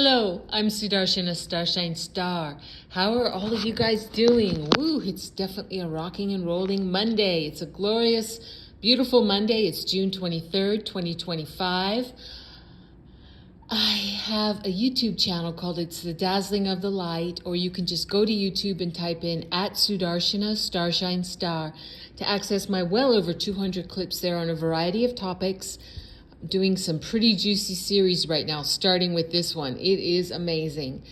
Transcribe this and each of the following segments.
Hello, I'm Sudarshana Starshine Star. How are all of you guys doing? Woo, it's definitely a rocking and rolling Monday. It's a glorious, beautiful Monday. It's June 23rd, 2025. I have a YouTube channel called It's the Dazzling of the Light, or you can just go to YouTube and type in @Sudarshana Starshine Star to access my well over 200 clips there on a variety of topics. Doing some pretty juicy series right now, starting with this one. It is amazing.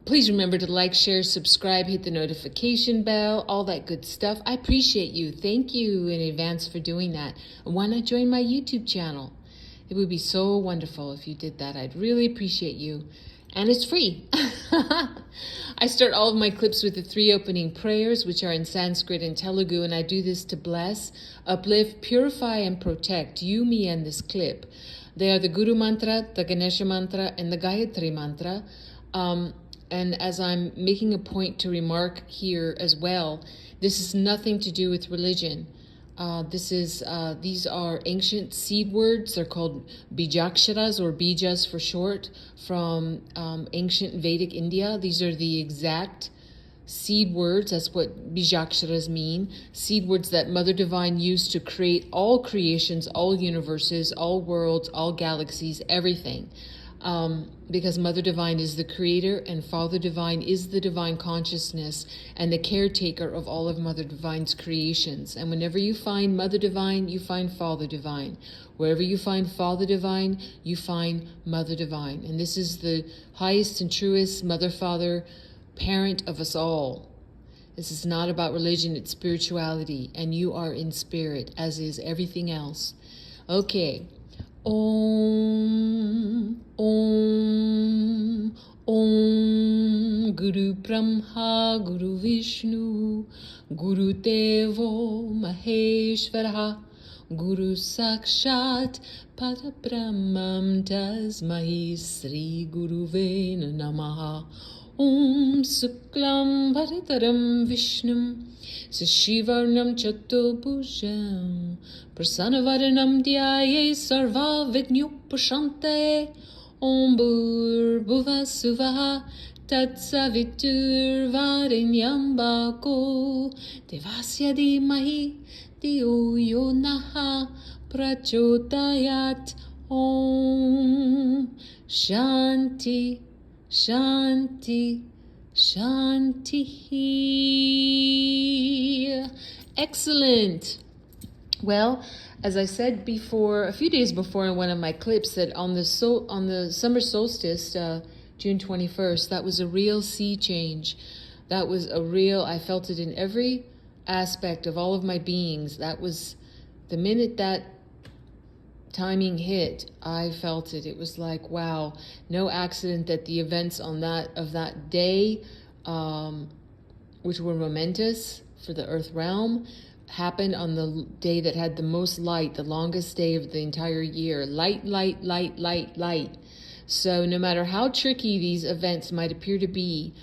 Please remember to like, share, subscribe, hit the notification bell, all that good stuff. I appreciate you. Thank you in advance for doing that. And why not join my YouTube channel? It would be so wonderful if you did that. I'd really appreciate you. And it's free. I start all of my clips with the 3 opening prayers, which are in Sanskrit and Telugu, and I do this to bless, uplift, purify, and protect you, me, and this clip. They are the Guru Mantra, the Ganesha Mantra, and the Gayatri Mantra. And as I'm making a point to remark here as well, this is nothing to do with religion. These are ancient seed words. They're called bijaksharas, or bijas for short, from ancient Vedic India. These are the exact seed words. That's what bijaksharas mean. Seed words that Mother Divine used to create all creations, all universes, all worlds, all galaxies, everything. Because Mother Divine is the creator and Father Divine is the divine consciousness and the caretaker of all of Mother Divine's creations. And whenever you find Mother Divine, you find Father Divine. Wherever you find Father Divine, you find Mother Divine. And this is the highest and truest Mother, Father, parent of us all. This is not about religion, it's spirituality. And you are in spirit, as is everything else. Okay. Om, Om, Om, Guru Brahma, Guru Vishnu, Guru Devo Maheshwara, Guru Sakshat Parabrahmam Tasmai Sri Guruve Namaha. Om Suklam Bharataram Vishnum Sashivarnam Chatobhujam Prasanavaranam Dhyaye Sarva Vignupashante. Om Bhur Suvaha Tatsavitur Varenyam Bhako Devasya Dhimahi Dhiyo Yo Naha Prachodayat. Om Shanti Shanti, Shanti. Excellent. Well, as I said before, a few days before in one of my clips, that on the summer solstice, June 21st, that was a real sea change. That was a real, I felt it in every aspect of all of my beings. That was the minute that timing hit, I felt it. It was like, wow, no accident that the events of that day, which were momentous for the earth realm, happened on the day that had the most light, the longest day of the entire year. Light, light, light, light, light. So no matter how tricky these events might appear to be,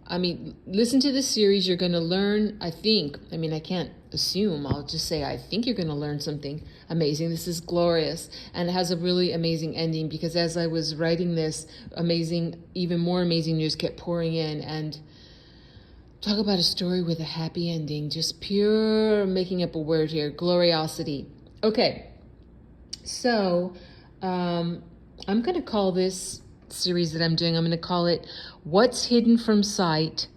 I mean, listen to this series. You're going to learn, I can't assume. I'll just say I think you're going to learn something amazing. This is glorious. And it has a really amazing ending, because as I was writing this, even more amazing news kept pouring in. And talk about a story with a happy ending. Just pure, making up a word here, gloriosity. Okay. So I'm going to call this series that I'm doing, I'm going to call it What's Hidden from Sight,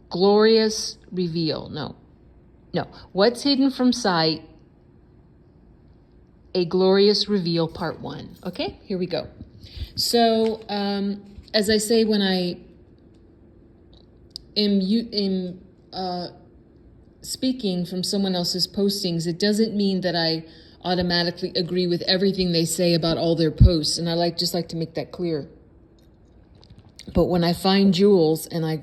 Glorious Reveal. No. What's Hidden from Sight, A Glorious Reveal, Part 1. Okay, here we go. So, as I say, when I am speaking from someone else's postings, it doesn't mean that I automatically agree with everything they say about all their posts, and I just like to make that clear. But when I find jewels and I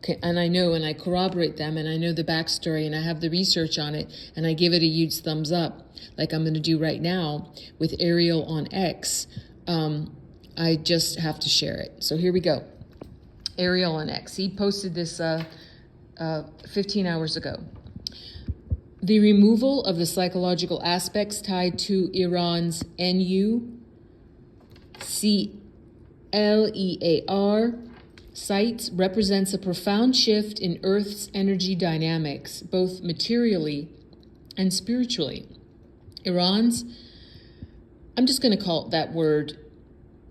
corroborate them, and I know the backstory, and I have the research on it, and I give it a huge thumbs up, like I'm going to do right now with Ariel on X, I just have to share it. So here we go. Ariel on X. He posted this 15 hours ago. The removal of the psychological aspects tied to Iran's NU sites represents a profound shift in Earth's energy dynamics, both materially and spiritually. Iran's, I'm just going to call it that word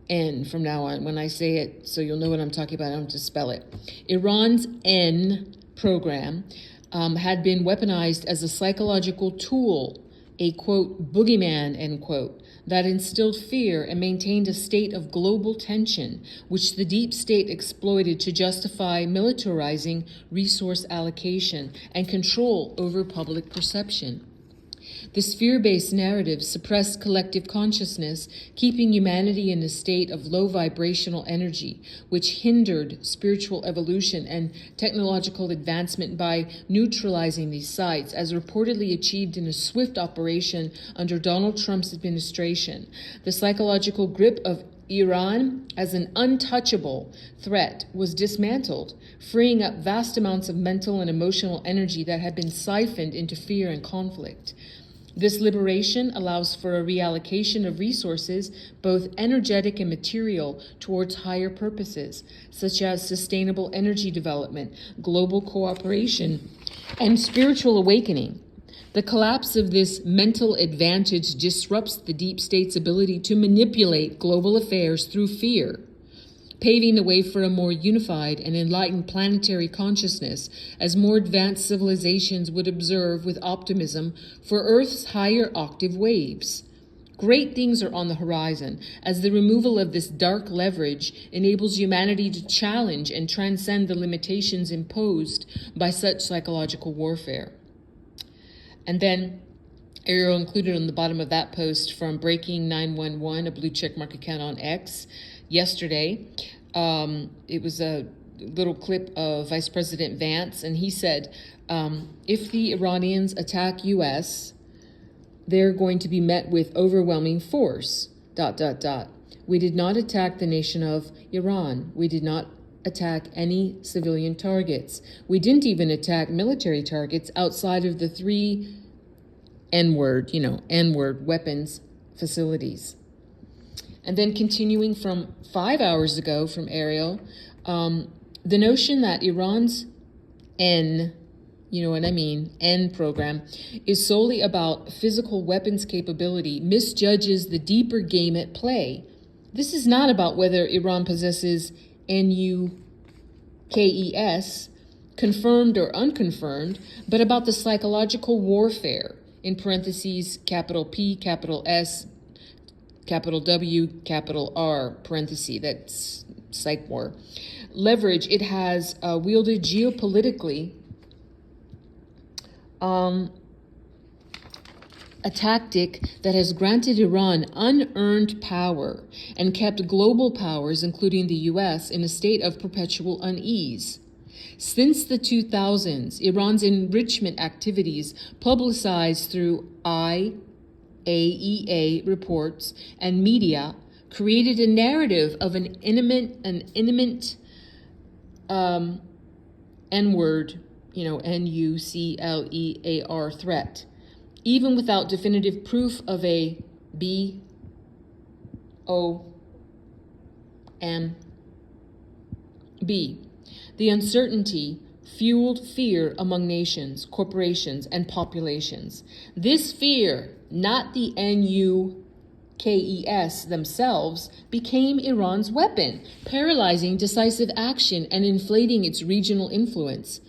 N from now on when I say it, so you'll know what I'm talking about. I don't have to spell it. Iran's N program had been weaponized as a psychological tool, a, quote, boogeyman, end quote, that instilled fear and maintained a state of global tension, which the deep state exploited to justify militarizing resource allocation and control over public perception. This fear-based narrative suppressed collective consciousness, keeping humanity in a state of low vibrational energy, which hindered spiritual evolution and technological advancement by neutralizing these sites, as reportedly achieved in a swift operation under Donald Trump's administration. The psychological grip of Iran as an untouchable threat was dismantled, freeing up vast amounts of mental and emotional energy that had been siphoned into fear and conflict. This liberation allows for a reallocation of resources, both energetic and material, towards higher purposes, such as sustainable energy development, global cooperation, and spiritual awakening. The collapse of this mental advantage disrupts the deep state's ability to manipulate global affairs through fear, paving the way for a more unified and enlightened planetary consciousness, as more advanced civilizations would observe with optimism for Earth's higher octave waves. Great things are on the horizon, as the removal of this dark leverage enables humanity to challenge and transcend the limitations imposed by such psychological warfare. And then Ariel included on the bottom of that post from Breaking 911, a blue checkmark account on X, yesterday. It was a little clip of Vice President Vance, and he said, if the Iranians attack U.S., they're going to be met with overwhelming force, ... We did not attack the nation of Iran. We did not attack any civilian targets. We didn't even attack military targets outside of the 3 N-word weapons facilities. And then continuing from 5 hours ago from Ariel, the notion that Iran's N program is solely about physical weapons capability misjudges the deeper game at play. This is not about whether Iran possesses NUKES, confirmed or unconfirmed, but about the psychological warfare, in parentheses, capital P, capital S, capital W, capital R, parenthesis, that's psych war. Leverage it has wielded geopolitically, a tactic that has granted Iran unearned power and kept global powers, including the U.S., in a state of perpetual unease. Since the 2000s, Iran's enrichment activities, publicized through IAEA reports and media, created a narrative of an imminent N-word, NUCLEAR threat, even without definitive proof of a BOMB. The uncertainty fueled fear among nations, corporations, and populations. This fear, not the NUKES themselves, became Iran's weapon, paralyzing decisive action and inflating its regional influence.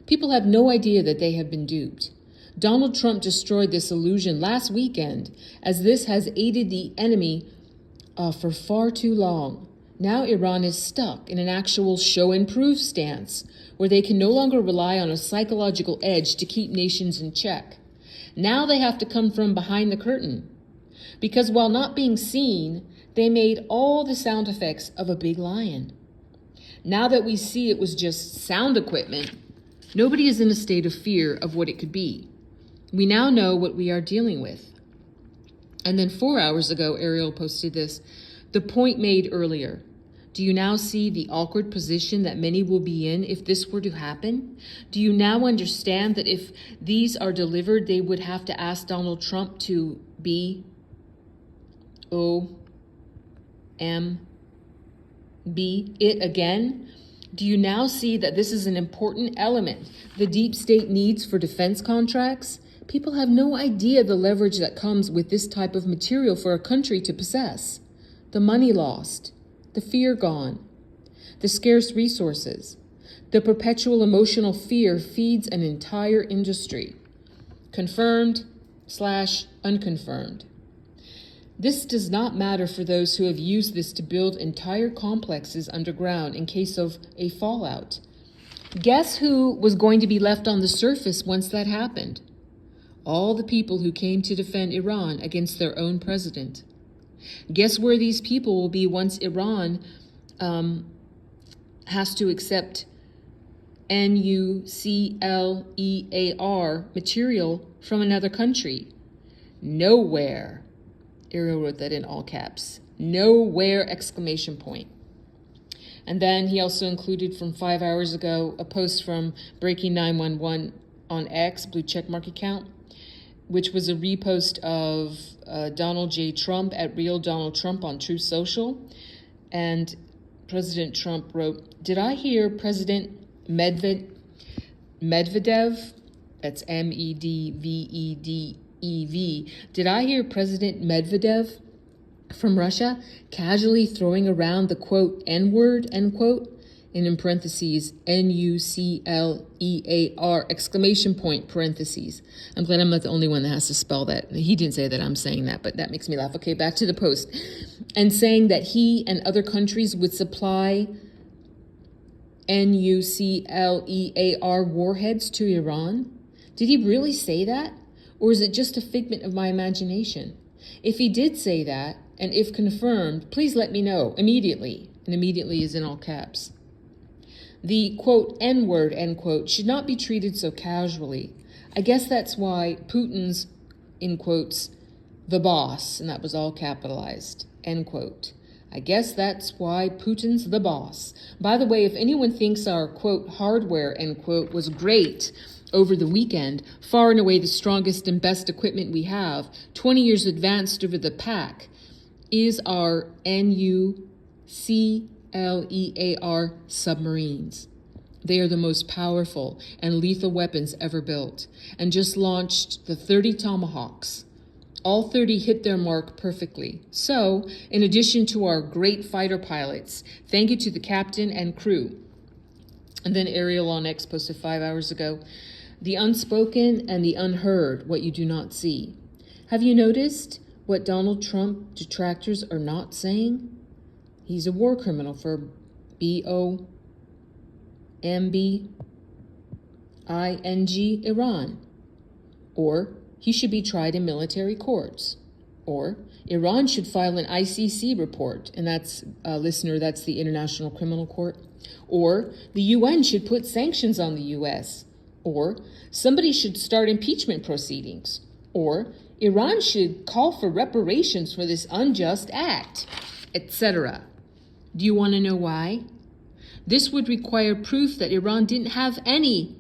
People have no idea that they have been duped. Donald Trump destroyed this illusion last weekend, as this has aided the enemy for far too long. Now Iran is stuck in an actual show and prove stance, where they can no longer rely on a psychological edge to keep nations in check. Now they have to come from behind the curtain, because while not being seen, they made all the sound effects of a big lion. Now that we see it was just sound equipment, nobody is in a state of fear of what it could be. We now know what we are dealing with. And then 4 hours ago, Ariel posted this, the point made earlier. Do you now see the awkward position that many will be in if this were to happen? Do you now understand that if these are delivered, they would have to ask Donald Trump to BOMB it again? Do you now see that this is an important element the deep state needs for defense contracts? People have no idea the leverage that comes with this type of material for a country to possess. The money lost, the fear gone, the scarce resources. The perpetual emotional fear feeds an entire industry. Confirmed/unconfirmed. This does not matter for those who have used this to build entire complexes underground in case of a fallout. Guess who was going to be left on the surface once that happened? All the people who came to defend Iran against their own president. Guess where these people will be once Iran has to accept nuclear material from another country? Nowhere. Ariel wrote that in all caps. Nowhere! ! And then he also included from 5 hours ago a post from Breaking 911 on X, blue checkmark account, which was a repost of Donald J. Trump at Real Donald Trump on Truth Social. And President Trump wrote, "Did I hear President Medvedev, that's Medvedev, did I hear President Medvedev from Russia casually throwing around the quote N-word, end quote, and in parentheses, Nuclear, parentheses. I'm glad I'm not the only one that has to spell that. He didn't say that, I'm saying that, but that makes me laugh. Okay, back to the post. And saying that he and other countries would supply Nuclear warheads to Iran? Did he really say that? Or is it just a figment of my imagination? If he did say that, and if confirmed, please let me know immediately. And immediately is in all caps. The, quote, N-word, end quote, should not be treated so casually. I guess that's why Putin's, in quotes, the boss, and that was all capitalized, end quote. I guess that's why Putin's the boss. By the way, if anyone thinks our, quote, hardware, end quote, was great over the weekend, far and away the strongest and best equipment we have, 20 years advanced over the pack, is our Nuclear submarines. They are the most powerful and lethal weapons ever built, and just launched the 30 Tomahawks. All 30 hit their mark perfectly. So, in addition to our great fighter pilots, thank you to the captain and crew. And then Ariel on X posted 5 hours ago, the unspoken and the unheard, what you do not see. Have you noticed what Donald Trump detractors are not saying? He's a war criminal for bombing Iran. Or he should be tried in military courts. Or Iran should file an ICC report, and that's, listener, that's the International Criminal Court. Or the UN should put sanctions on the US. Or somebody should start impeachment proceedings. Or Iran should call for reparations for this unjust act, etc. Do you want to know why? This would require proof that Iran didn't have any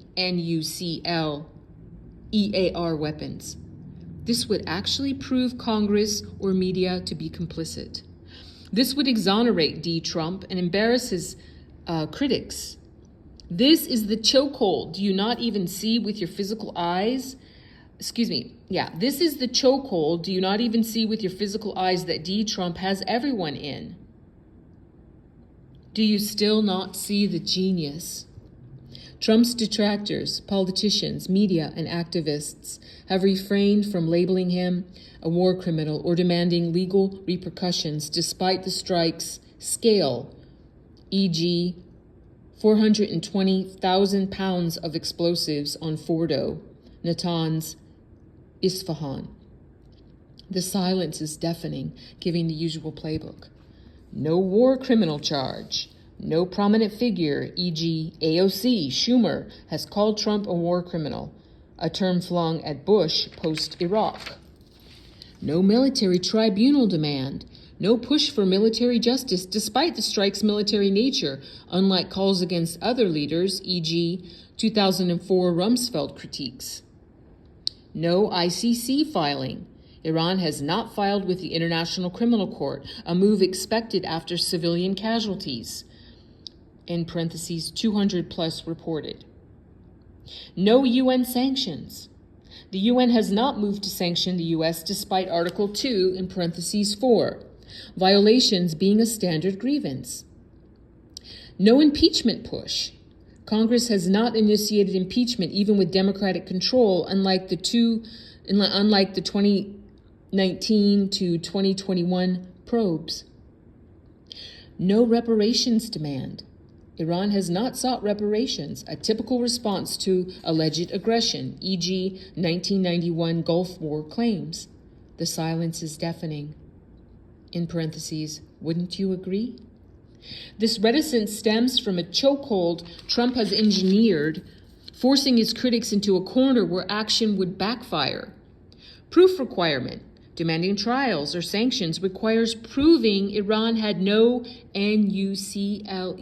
Nuclear weapons. This would actually prove Congress or media to be complicit. This would exonerate D. Trump and embarrass his critics. This is the chokehold. Do you not even see with your physical eyes? This is the chokehold. Do you not even see with your physical eyes that D. Trump has everyone in? Do you still not see the genius? Trump's detractors, politicians, media, and activists have refrained from labeling him a war criminal or demanding legal repercussions despite the strike's scale, e.g., 420,000 pounds of explosives on Fordo, Natanz, Isfahan. The silence is deafening, giving the usual playbook. No war criminal charge. No prominent figure, e.g. AOC, Schumer, has called Trump a war criminal, a term flung at Bush post-Iraq. No military tribunal demand. No push for military justice despite the strike's military nature, unlike calls against other leaders, e.g. 2004 Rumsfeld critiques. No ICC filing. Iran has not filed with the International Criminal Court, a move expected after civilian casualties, in parentheses 200 plus reported. No UN sanctions. The UN has not moved to sanction the U.S. despite Article 2 in parentheses 4, violations being a standard grievance. No impeachment push. Congress has not initiated impeachment even with Democratic control, unlike the 2019 to 2021 probes. No reparations demand. Iran has not sought reparations, a typical response to alleged aggression, e.g., 1991 Gulf War claims. The silence is deafening. In parentheses, wouldn't you agree? This reticence stems from a chokehold Trump has engineered, forcing his critics into a corner where action would backfire. Proof requirement. Demanding trials or sanctions requires proving Iran had no nuclear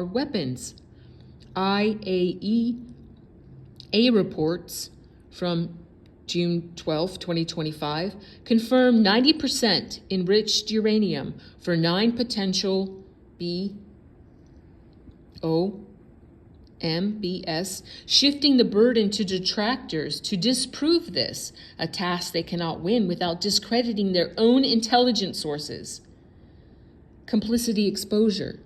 weapons. IAEA reports from June 12, 2025, confirm 90% enriched uranium for 9 potential BOMBS, shifting the burden to detractors to disprove this, a task they cannot win without discrediting their own intelligence sources. Complicity exposure.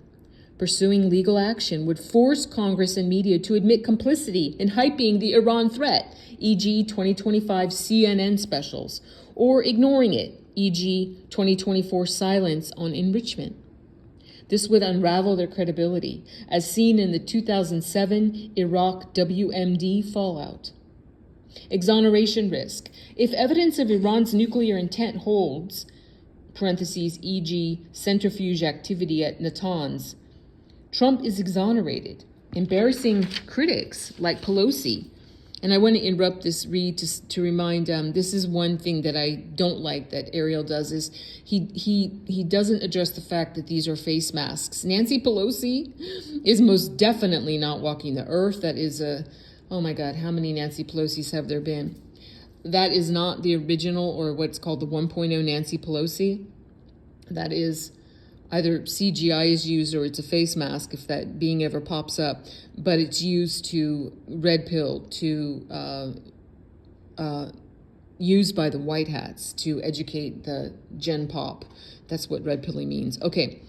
Pursuing legal action would force Congress and media to admit complicity in hyping the Iran threat, e.g. 2025 CNN specials, or ignoring it, e.g. 2024 silence on enrichment. This would unravel their credibility, as seen in the 2007 Iraq WMD fallout. Exoneration risk. If evidence of Iran's nuclear intent holds, parentheses, e.g. centrifuge activity at Natanz, Trump is exonerated, embarrassing critics like Pelosi. And I want to interrupt this read to remind, this is one thing that I don't like that Ariel does, is he doesn't address the fact that these are face masks. Nancy Pelosi is most definitely not walking the earth. That is oh my God, how many Nancy Pelosi's have there been? That is not the original, or what's called the 1.0 Nancy Pelosi. That is either CGI is used or it's a face mask if that being ever pops up, but it's used to red pill, to used by the white hats to educate the Gen Pop. That's what red pilling means. Okay.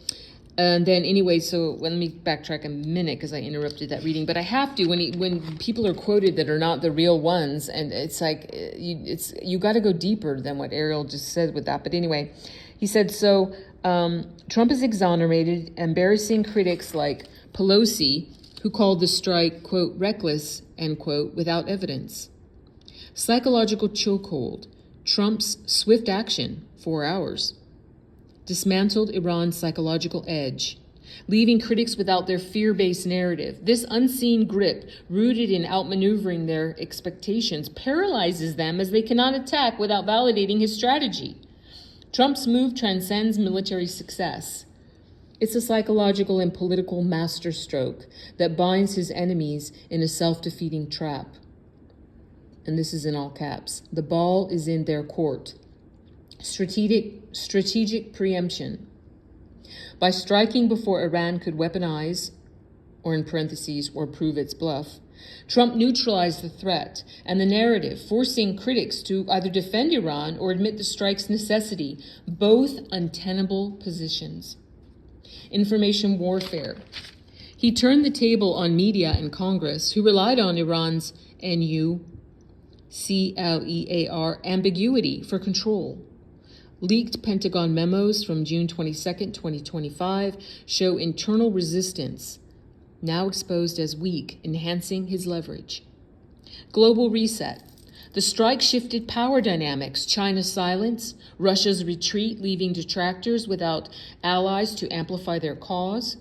And then anyway, so let me backtrack a minute because I interrupted that reading, but I have to when people are quoted that are not the real ones, and it's like you got to go deeper than what Ariel just said with that. But anyway, he said so. Trump is exonerated, embarrassing critics like Pelosi, who called the strike, quote, reckless, end quote, without evidence. Psychological chokehold. Trump's swift action, 4 hours. Dismantled Iran's psychological edge, leaving critics without their fear-based narrative. This unseen grip, rooted in outmaneuvering their expectations, paralyzes them as they cannot attack without validating his strategy. Trump's move transcends military success. It's a psychological and political masterstroke that binds his enemies in a self-defeating trap. And this is in all caps. The ball is in their court. Strategic preemption. By striking before Iran could weaponize, or in parentheses, or prove its bluff, Trump neutralized the threat and the narrative, forcing critics to either defend Iran or admit the strike's necessity, both untenable positions. Information warfare. He turned the table on media and Congress, who relied on Iran's nuclear ambiguity for control. Leaked Pentagon memos from June 22, 2025 show internal resistance, now exposed as weak, enhancing his leverage. Global reset. The strike shifted power dynamics, China's silence, Russia's retreat, leaving detractors without allies to amplify their cause.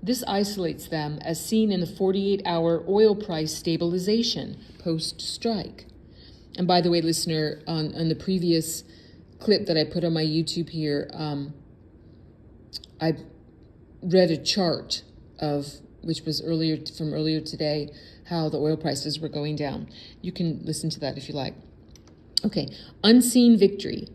This isolates them, as seen in the 48-hour oil price stabilization post-strike. And by the way, listener, on the previous clip that I put on my YouTube here, I read a chart which was earlier today, how the oil prices were going down. You can listen to that if you like. Okay, unseen victory.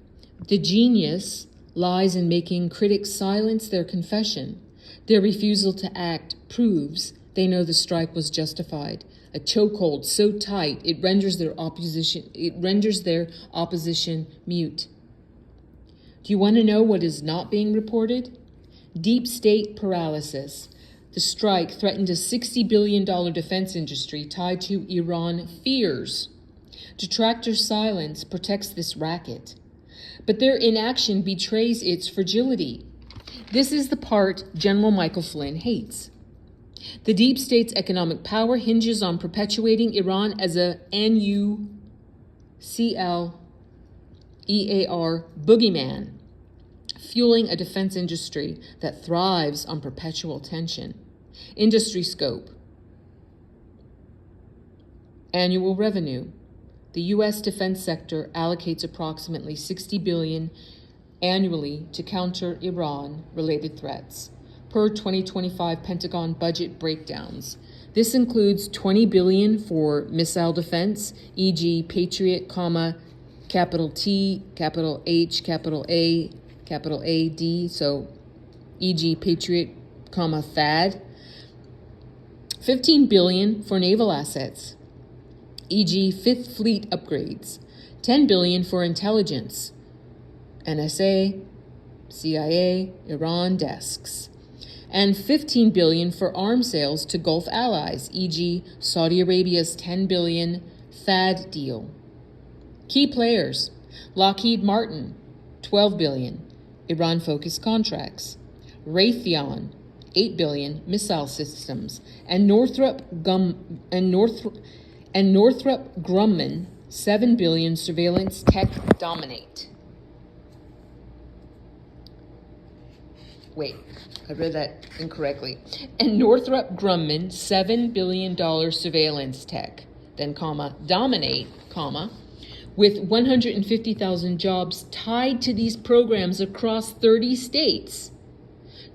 The genius lies in making critics silence their confession. Their refusal to act proves they know the strike was justified. A chokehold so tight it renders their opposition mute. Do you want to know what is not being reported? Deep state paralysis. The strike threatened a $60 billion defense industry tied to Iran fears. Detractor silence protects this racket, but their inaction betrays its fragility. This is the part General Michael Flynn hates. The deep state's economic power hinges on perpetuating Iran as a NUCLEAR boogeyman, fueling a defense industry that thrives on perpetual tension. Industry scope. Annual revenue. The U.S. defense sector allocates approximately $60 billion annually to counter Iran-related threats, per 2025 Pentagon budget breakdowns. This includes $20 billion for missile defense, e.g. Patriot, capital T, capital H, capital A, capital A, D, so e.g. Patriot, THAAD. $15 billion for naval assets, e.g. Fifth Fleet upgrades. $10 billion for intelligence, NSA, CIA, Iran desks. And $15 billion for arms sales to Gulf allies, e.g. Saudi Arabia's $10 billion THAAD deal. Key players: Lockheed Martin, $12 billion, Iran-focused contracts. Raytheon, $8 billion, missile systems. And Northrop Grumman, $7 billion, surveillance tech dominate. Wait, I read that incorrectly. And Northrop Grumman, $7 billion surveillance tech, then dominate, with 150,000 jobs tied to these programs across 30 states.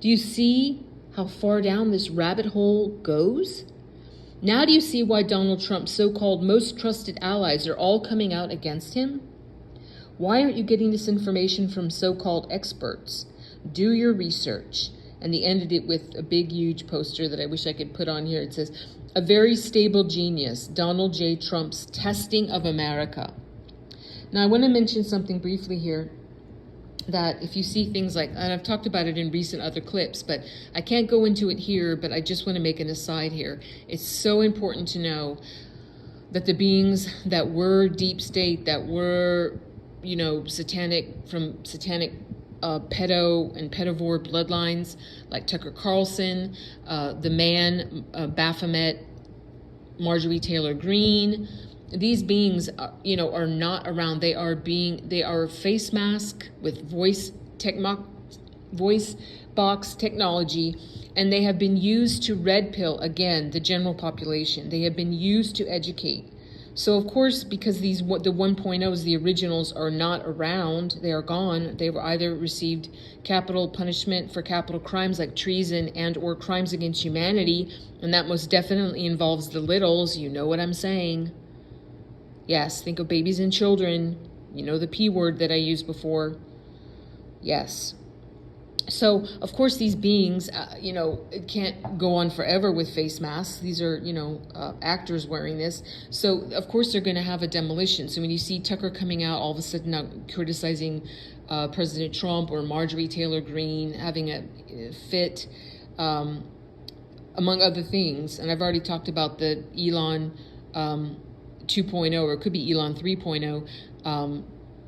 Do you see how far down this rabbit hole goes? Now do you see why Donald Trump's so-called most trusted allies are all coming out against him? Why aren't you getting this information from so-called experts? Do your research. And they ended it with a big, huge poster that I wish I could put on here. It says, "A very stable genius, Donald J. Trump's testing of America." Now, I want to mention something briefly here, that if you see things like, and I've talked about it in recent other clips, but I can't go into it here, but I just want to make an aside here. It's so important to know that the beings that were deep state, that were, satanic, from satanic pedo and pedivore bloodlines, like Tucker Carlson, the man, Baphomet, Marjorie Taylor Greene, these beings, are not around. They are face mask with voice box technology, and they have been used to red pill, again, the general population. They have been used to educate. So of course, because the 1.0s, the originals, are not around, they are gone. They were either received capital punishment for capital crimes like treason and or crimes against humanity, and that most definitely involves the littles. You know what I'm saying. Yes, think of babies and children. You know the P word that I used before. Yes. So, of course, these beings, it can't go on forever with face masks. These are, actors wearing this. So, of course, they're going to have a demolition. So when you see Tucker coming out all of a sudden now criticizing President Trump or Marjorie Taylor Greene having a fit, among other things, and I've already talked about the Elon 2.0, or it could be Elon 3.0,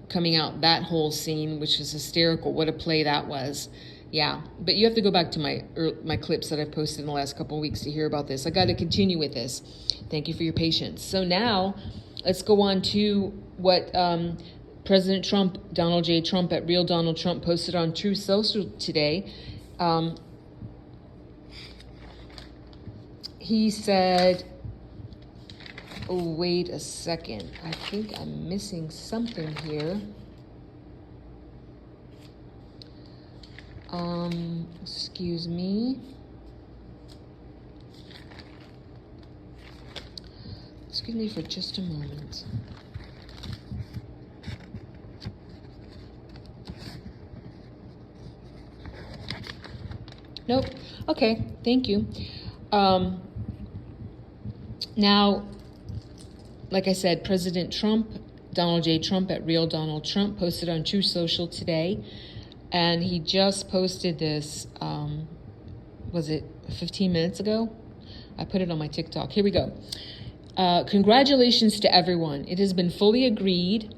coming out, that whole scene, which was hysterical. What a play that was. Yeah, but you have to go back to my clips that I've posted in the last couple of weeks to hear about this. I got to continue with this. Thank you for your patience. So now let's go on to what President Trump, Donald J. Trump at Real Donald Trump, posted on Truth Social today. He said, oh, wait a second. I think I'm missing something here. Excuse me. Excuse me for just a moment. Nope. Okay, thank you. Now, like I said, President Trump, Donald J. Trump at Real Donald Trump, posted on Truth Social today, and he just posted this, was it 15 minutes ago? I put it on my TikTok. Here we go. Congratulations to everyone. It has been fully agreed,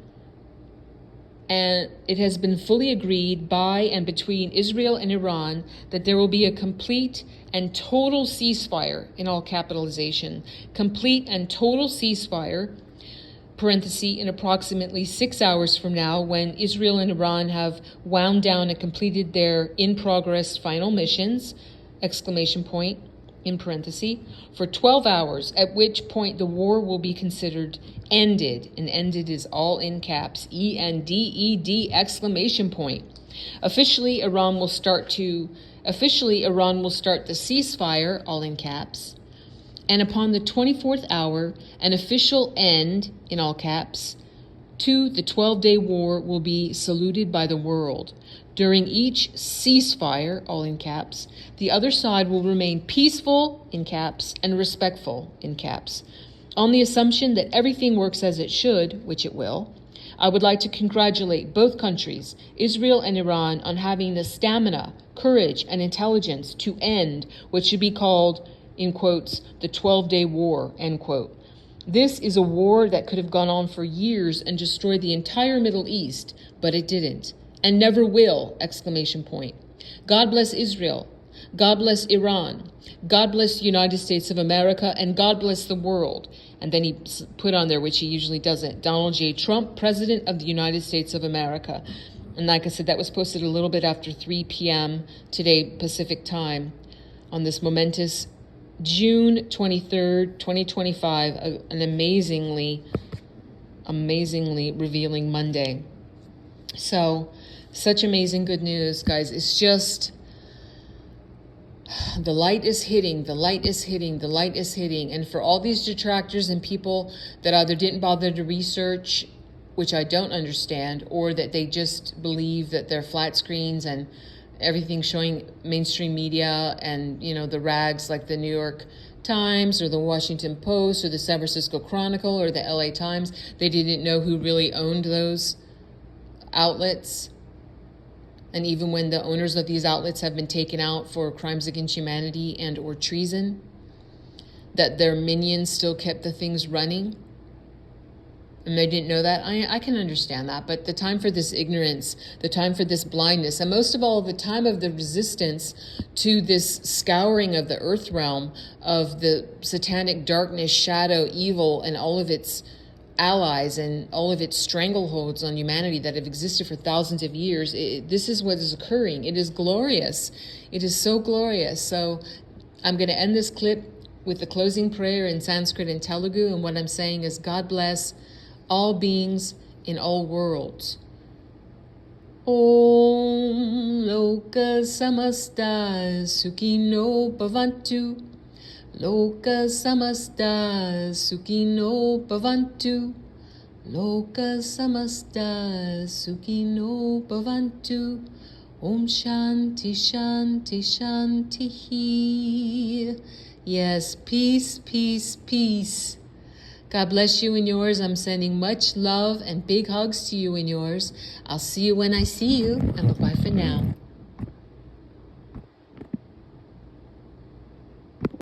and it has been fully agreed by and between Israel and Iran that there will be a complete and total ceasefire, in all capitalization, complete and total ceasefire, parenthesis, in approximately 6 hours from now, when Israel and Iran have wound down and completed their in-progress final missions, exclamation point, in parenthesis, for 12 hours, at which point the war will be considered ended, and ended is all in caps, E-N-D-E-D, exclamation point. Officially, Iran will start the ceasefire, all in caps, and upon the 24th hour, an official end, in all caps, to the 12-day war will be saluted by the world. During each ceasefire, all in caps, the other side will remain peaceful, in caps, and respectful, in caps. On the assumption that everything works as it should, which it will, I would like to congratulate both countries, Israel and Iran, on having the stamina, courage, and intelligence to end what should be called, in quotes, the 12-day war, end quote. This is a war that could have gone on for years and destroyed the entire Middle East, but it didn't, and never will, exclamation point. God bless Israel. God bless Iran. God bless the United States of America, and God bless the world. And then he put on there, which he usually doesn't, Donald J. Trump, President of the United States of America. And like I said, that was posted a little bit after 3 p.m. today, Pacific time, on this momentous June 23rd, 2025, an amazingly revealing Monday. So, such amazing good news, guys. It's just, the light is hitting, the light is hitting, the light is hitting. And for all these detractors and people that either didn't bother to research, which I don't understand, or that they just believe that they're flat screens and everything showing mainstream media and, you know, the rags like the New York Times or the Washington Post or the San Francisco Chronicle or the LA Times, they didn't know who really owned those outlets. And even when the owners of these outlets have been taken out for crimes against humanity and or treason, that their minions still kept the things running. And they didn't know that. I can understand that. But the time for this ignorance, the time for this blindness, and most of all, the time of the resistance to this scouring of the earth realm, of the satanic darkness, shadow, evil, and all of its allies and all of its strangleholds on humanity that have existed for thousands of years. This is what is occurring. It is glorious. It is so glorious. So I'm going to end this clip with the closing prayer in Sanskrit and Telugu. And what I'm saying is, God bless all beings in all worlds. Om Loka Samasta Sukhino Bhavantu. Loka Samasta Sukhino Bhavantu. Loka Samasta Sukhino Bhavantu. Om Shanti Shanti Shanti. Yes, peace, peace, peace. God bless you and yours. I'm sending much love and big hugs to you and yours. I'll see you when I see you, and bye-bye for now.